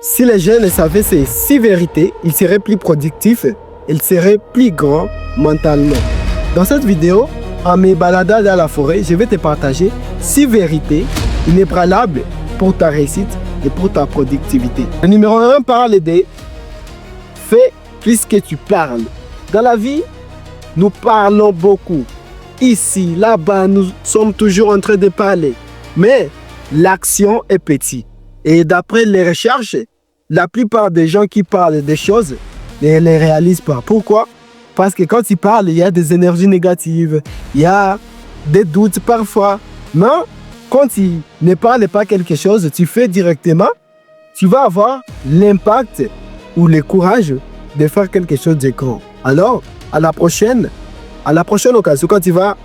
Si les jeunes savaient ces 6 vérités, ils seraient plus productifs, ils seraient plus grands mentalement. Dans cette vidéo, en me baladant dans la forêt, je vais te partager 6 vérités inébranlables pour ta réussite et pour ta productivité. Le numéro 1 parle de fais plus que tu parles. Dans la vie, nous parlons beaucoup. Ici, là-bas, nous sommes toujours en train de parler. Mais l'action est petite. Et d'après les recherches, la plupart des gens qui parlent des choses ne les réalisent pas. Pourquoi? Parce que quand ils parlent, il y a des énergies négatives, il y a des doutes parfois. Mais quand ils ne parlent pas quelque chose, tu fais directement, tu vas avoir l'impact ou le courage de faire quelque chose de grand. Alors, à la prochaine occasion, quand tu vas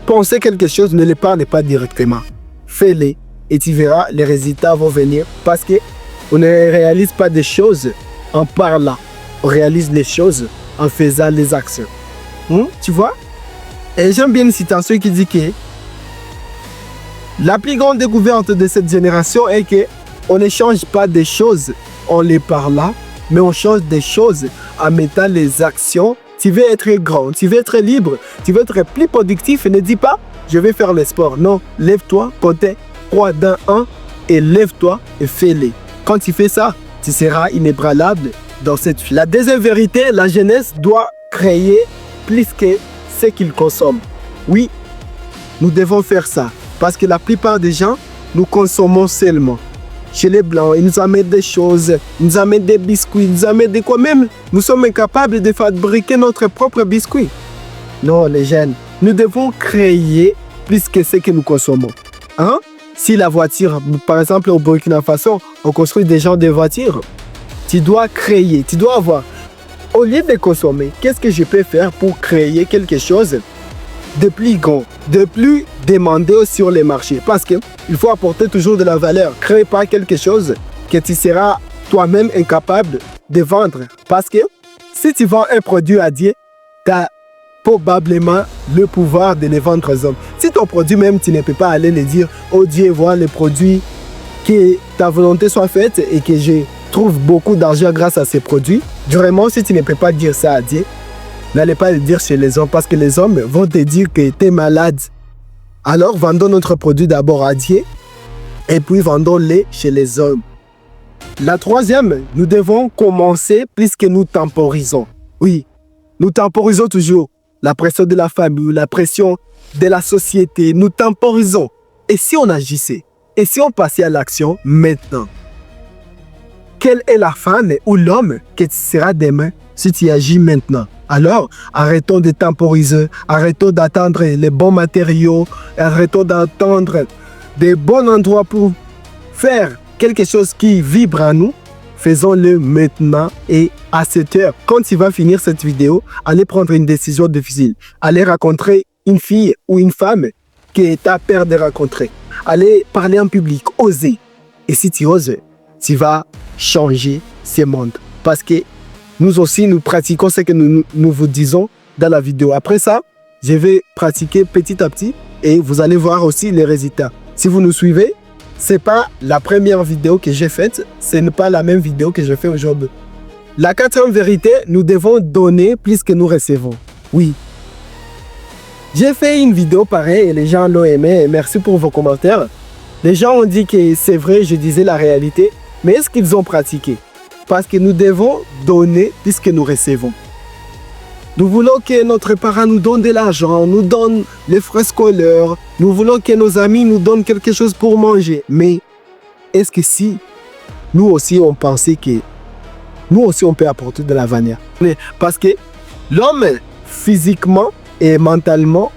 penser quelque chose, ne le parle pas directement. Fais-le et tu verras, les résultats vont venir parce qu'on ne réalise pas des choses en parlant. On réalise les choses en faisant les actions. Tu vois? Et j'aime bien une citation qui dit que la plus grande découverte de cette génération est qu'on ne change pas des choses en les parlant, mais on change des choses en mettant les actions. Tu veux être grand, tu veux être libre, tu veux être plus productif. Ne dis pas, je vais faire le sport. Non, lève-toi, comptez 3 dans 1 et lève-toi et fais-le. Quand tu fais ça, tu seras inébranlable dans cette vie. La deuxième vérité, la jeunesse doit créer plus que ce qu'ils consomment. Oui, nous devons faire ça parce que la plupart des gens, nous consommons seulement. Chez les Blancs, ils nous amènent des choses, ils nous amènent des biscuits, ils nous amènent des quoi même. Nous sommes incapables de fabriquer notre propre biscuit. Non, les jeunes, nous devons créer plus que ce que nous consommons. Si la voiture, par exemple au Burkina Faso, on construit des genres de voitures, tu dois créer, tu dois avoir. Au lieu de consommer, qu'est-ce que je peux faire pour créer quelque chose de plus grand, de plus demandé sur les marchés? Parce qu'il faut apporter toujours de la valeur. Crée pas quelque chose que tu seras toi-même incapable de vendre. Parce que si tu vends un produit à Dieu, tu as probablement le pouvoir de les vendre aux hommes. Si ton produit même, tu ne peux pas aller le dire, oh Dieu, voilà le produit, que ta volonté soit faite et que je trouve beaucoup d'argent grâce à ces produits. Vraiment, si tu ne peux pas dire ça à Dieu, n'allez pas le dire chez les hommes parce que les hommes vont te dire que tu es malade. Alors, vendons notre produit d'abord à Dieu et puis vendons-les chez les hommes. La troisième, nous devons commencer puisque nous temporisons. Oui, nous temporisons toujours la pression de la famille, la pression de la société. Nous temporisons. Et si on agissait? Et si on passait à l'action maintenant? Quelle est la femme ou l'homme que tu seras demain si tu agis maintenant? Alors, arrêtons de temporiser, arrêtons d'attendre les bons matériaux, arrêtons d'attendre des bons endroits pour faire quelque chose qui vibre en nous. Faisons-le maintenant et à cette heure. Quand tu vas finir cette vidéo, allez prendre une décision difficile. Allez rencontrer une fille ou une femme que tu as peur de rencontrer. Allez parler en public, oser. Et si tu oses, tu vas changer ce monde. Parce que nous aussi, nous pratiquons ce que nous vous disons dans la vidéo. Après ça, je vais pratiquer petit à petit et vous allez voir aussi les résultats. Si vous nous suivez, ce n'est pas la première vidéo que j'ai faite, ce n'est pas la même vidéo que je fais aujourd'hui. La quatrième vérité, nous devons donner plus que nous recevons. Oui. J'ai fait une vidéo pareille et les gens l'ont aimé. Merci pour vos commentaires. Les gens ont dit que c'est vrai, je disais la réalité. Mais est-ce qu'ils ont pratiqué? Parce que nous devons donner plus que nous recevons. Nous voulons que notre parent nous donne de l'argent, nous donne les frais scolaires. Nous voulons que nos amis nous donnent quelque chose pour manger. Mais est-ce que si nous aussi on pensait que nous aussi on peut apporter de la vanille? Parce que l'homme physiquement et mentalement,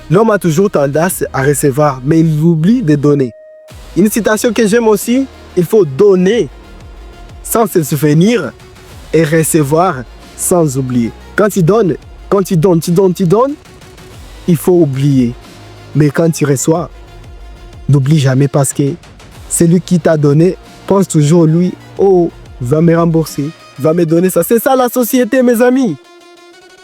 l'homme a toujours tendance à recevoir, mais il oublie de donner. Une citation que j'aime aussi, il faut donner sans se souvenir et recevoir sans oublier. Quand tu donnes, il faut oublier. Mais quand tu reçois, n'oublie jamais parce que celui qui t'a donné pense toujours lui, oh, va me rembourser, va me donner ça. C'est ça la société, mes amis.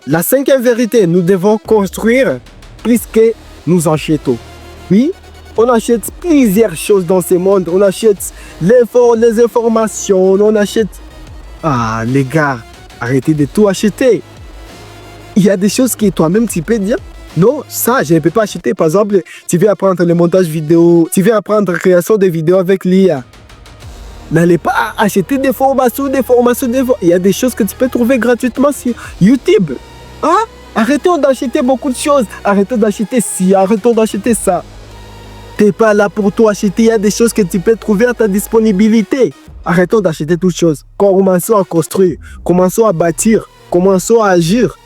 La cinquième vérité, nous devons construire plus que nous achetons. Oui, On achète plusieurs choses dans ce monde. On achète les informations, on achète... Ah, les gars, arrêtez de tout acheter. Il y a des choses que toi-même tu peux dire. Non, ça, je ne peux pas acheter. Par exemple, tu veux apprendre le montage vidéo, tu veux apprendre la création de vidéos avec l'IA. N'allez pas acheter des formations. Il y a des choses que tu peux trouver gratuitement sur YouTube. Hein? Arrêtons d'acheter beaucoup de choses. Arrêtons d'acheter ci, arrêtons d'acheter ça. Tu n'es pas là pour tout acheter. Il y a des choses que tu peux trouver à ta disponibilité. Arrêtons d'acheter toutes choses. Commençons à construire. Commençons à bâtir. Commençons à agir.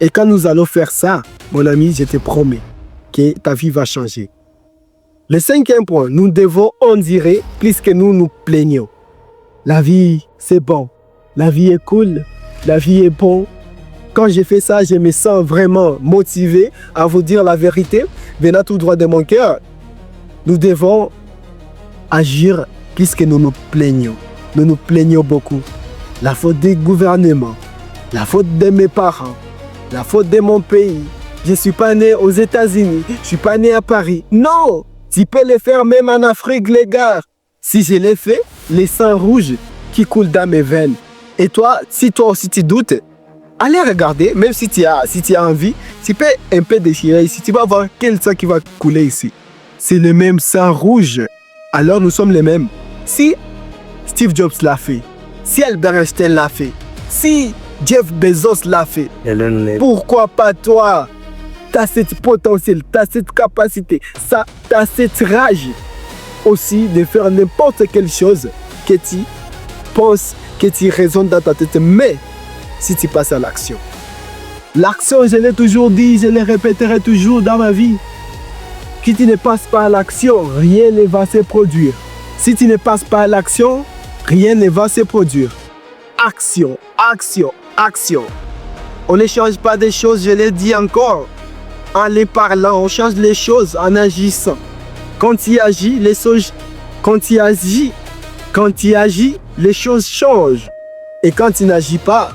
Et quand nous allons faire ça, mon ami, je te promets que ta vie va changer. Le 5e point, nous devons endurer plus que nous nous plaignons. La vie, c'est bon. La vie est cool. La vie est bon. Quand j'ai fait ça, je me sens vraiment motivé à vous dire la vérité. Venant tout droit de mon cœur, nous devons agir plus que nous nous plaignons. Nous nous plaignons beaucoup. La faute du gouvernement, la faute de mes parents, la faute de mon pays. Je ne suis pas né aux États-Unis, je ne suis pas né à Paris. Non! Tu peux le faire même en Afrique, les gars. Si je l'ai fait, les sang rouges qui coulent dans mes veines. Et toi, si toi aussi tu doutes, allez regarder, même si tu as envie, tu peux un peu déchirer ici. Tu vas voir quel sang qui va couler ici. C'est le même sang rouge. Alors nous sommes les mêmes. Si Steve Jobs l'a fait, si Albert Einstein l'a fait, si Jeff Bezos l'a fait, pourquoi pas toi? Tu as cette potentiel, tu as cette capacité, tu as cette rage aussi de faire n'importe quelle chose que tu penses, que tu raisonnes dans ta tête. Mais si tu passes à l'action. L'action, je l'ai toujours dit, je le répéterai toujours dans ma vie. Si tu ne passes pas à l'action, rien ne va se produire. Si tu ne passes pas à l'action, rien ne va se produire. Action, action, action. On ne change pas des choses, je l'ai dit encore. En les parlant, on change les choses en agissant. Quand tu agis, les choses changent. Et quand tu n'agis pas,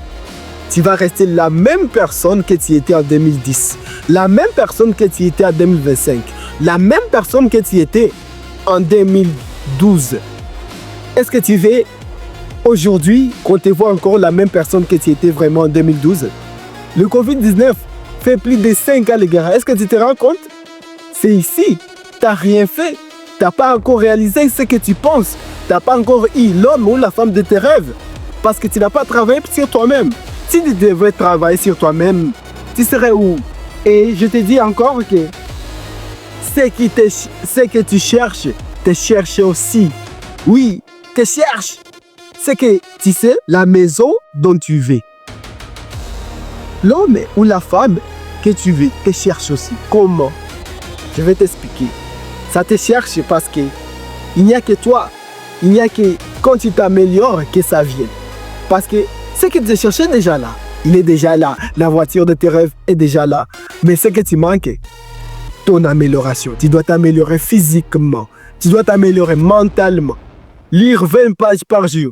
tu vas rester la même personne que tu étais en 2010. La même personne que tu étais en 2025. La même personne que tu étais en 2012. Est-ce que tu veux aujourd'hui qu'on te voit encore la même personne que tu étais vraiment en 2012? Le Covid-19 fait plus de 5 ans, les gars. Est-ce que tu te rends compte? C'est ici. Tu n'as rien fait. Tu n'as pas encore réalisé ce que tu penses. Tu n'as pas encore eu l'homme ou la femme de tes rêves. Parce que tu n'as pas travaillé sur toi-même. Si tu devais travailler sur toi-même, tu serais où? Et je te dis encore que ce que tu cherches, te cherche aussi. Oui, te cherche. C'est que tu sais la maison dont tu veux. L'homme ou la femme que tu veux te cherche aussi. Comment? Je vais t'expliquer. Ça te cherche parce que il n'y a que toi. Il n'y a que quand tu t'améliores que ça vient. Parce que ce que tu cherchais déjà là, il est déjà là. La voiture de tes rêves est déjà là. Mais ce que tu manques, ton amélioration. Tu dois t'améliorer physiquement. Tu dois t'améliorer mentalement. Lire 20 pages par jour.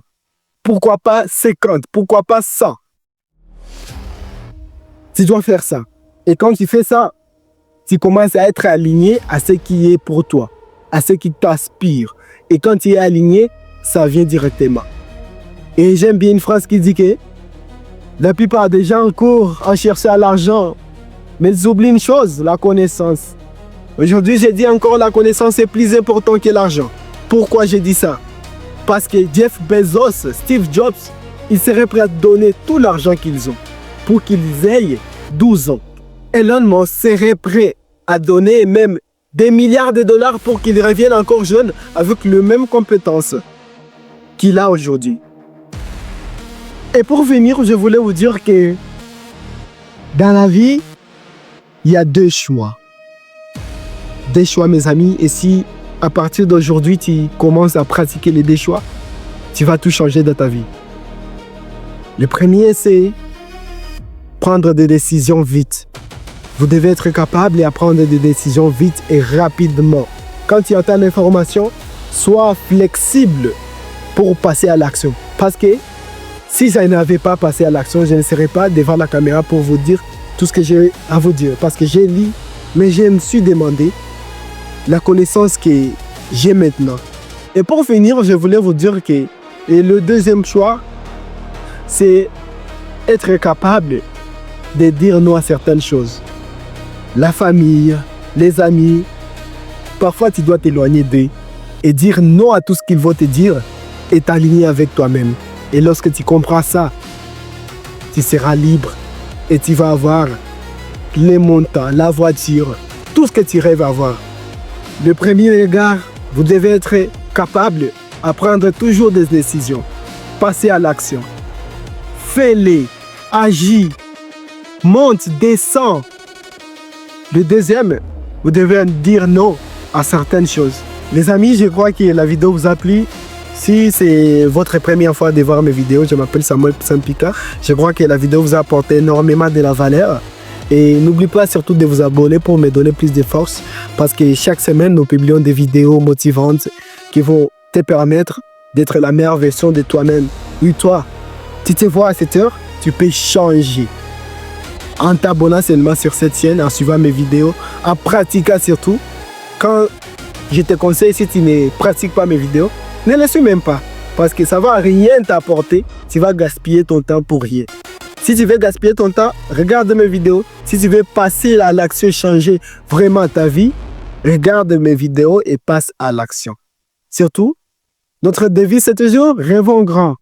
Pourquoi pas 50? Pourquoi pas 100? Tu dois faire ça. Et quand tu fais ça, tu commences à être aligné à ce qui est pour toi, à ce qui t'aspire. Et quand tu es aligné, ça vient directement. Et j'aime bien une phrase qui dit que la plupart des gens courent en cherchant l'argent, mais ils oublient une chose, la connaissance. Aujourd'hui, j'ai dit encore la connaissance est plus importante que l'argent. Pourquoi j'ai dit ça? Parce que Jeff Bezos, Steve Jobs, ils seraient prêts à donner tout l'argent qu'ils ont pour qu'ils aient 12 ans. Elon Musk serait prêt à donner même des milliards de dollars pour qu'il revienne encore jeune avec les mêmes compétences qu'il a aujourd'hui. Et pour finir, je voulais vous dire que dans la vie, il y a deux choix. Des choix, mes amis. Et si à partir d'aujourd'hui, tu commences à pratiquer les deux choix, tu vas tout changer dans ta vie. Le premier, c'est prendre des décisions vite. Vous devez être capable de prendre des décisions vite et rapidement. Quand tu entends l'information, sois flexible pour passer à l'action. Parce que si je n'avais pas passé à l'action, je ne serais pas devant la caméra pour vous dire tout ce que j'ai à vous dire. Parce que j'ai lu, mais je me suis demandé, la connaissance que j'ai maintenant. Et pour finir, je voulais vous dire que le deuxième choix, c'est être capable de dire non à certaines choses. La famille, les amis, parfois tu dois t'éloigner d'eux et dire non à tout ce qu'ils vont te dire et t'aligner avec toi-même. Et lorsque tu comprends ça, tu seras libre et tu vas avoir les montants, la voiture, tout ce que tu rêves avoir. Le premier regard, vous devez être capable à prendre toujours des décisions. Passez à l'action. Fais-les, agis, monte, descends. Le deuxième, vous devez dire non à certaines choses. Les amis, je crois que la vidéo vous a plu. Si c'est votre première fois de voir mes vidéos, je m'appelle Samuel Sampika. Je crois que la vidéo vous a apporté énormément de la valeur. Et n'oubliez pas surtout de vous abonner pour me donner plus de force. Parce que chaque semaine, nous publions des vidéos motivantes qui vont te permettre d'être la meilleure version de toi-même. Oui, toi, tu te vois à cette heure, tu peux changer. En t'abonnant seulement sur cette chaîne, en suivant mes vidéos, en pratiquant surtout. Quand je te conseille, si tu ne pratiques pas mes vidéos, ne les suis même pas. Parce que ça ne va rien t'apporter. Tu vas gaspiller ton temps pour rien. Si tu veux gaspiller ton temps, regarde mes vidéos. Si tu veux passer à l'action, changer vraiment ta vie, regarde mes vidéos et passe à l'action. Surtout, notre devise c'est toujours rêvons grand.